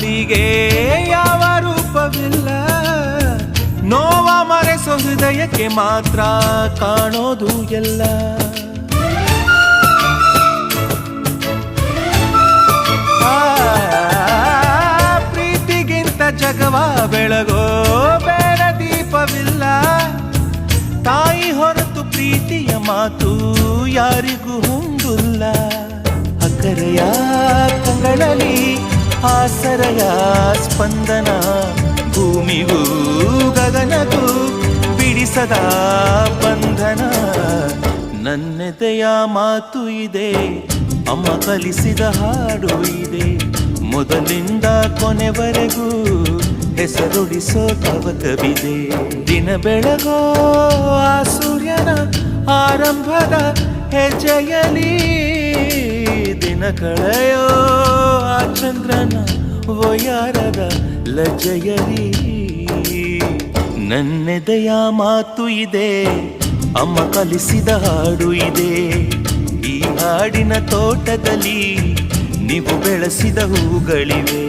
ಗಾಳಿಗೆ ಯಾವ ರೂಪವಿಲ್ಲ, ನೋವ ಮರೆಸೋ ಹೃದಯಕ್ಕೆ ಮಾತ್ರ ಕಾಣೋದು ಎಲ್ಲ. ಪ್ರೀತಿಗಿಂತ ಜಗವ ಬೆಳಗೋ ಬೇರೆ ದೀಪವಿಲ್ಲ, ತಾಯಿ ಹೊರತು ಪ್ರೀತಿಯ ಮಾತು ಯಾರಿಗೂ ಹೊಂದಿಲ್ಲ. ಅಕ್ಕರೆಯ ಕಂಗಳಲ್ಲಿ ಆಸರೆಯ ಸ್ಪಂದನ, ಭೂಮಿಗೂ ಗಗನಗೂ ಬಿಡಿಸದ ಬಂಧನ. ನನ್ನೆದೆಯ ಮಾತು ಇದೆ, ಅಮ್ಮ ಕಲಿಸಿದ ಹಾಡು ಇದೆ, ಮೊದಲಿಂದ ಕೊನೆವರೆಗೂ ಹೆಸರುಡಿಸೋ ತವಕವಿದೆ. ದಿನ ಬೆಳಗೋ ಆ ಸೂರ್ಯನ ಆರಂಭದ ಹೆಜ್ಜೆಯಲಿ, ದಿನ ಕಳೆಯೋ ಆ ಚಂದ್ರನ ವಯಾರದ ಲಜ್ಜೆಯಲಿ. ನನ್ನೆದೆಯ ಮಾತು ಇದೆ, ಅಮ್ಮ ಕಲಿಸಿದ ಹಾಡು ಇದೆ, ಈ ಹಾಡಿನ ತೋಟದಲ್ಲಿ ನೀವು ಬೆಳೆಸಿದ ಹೂಗಳಿವೆ.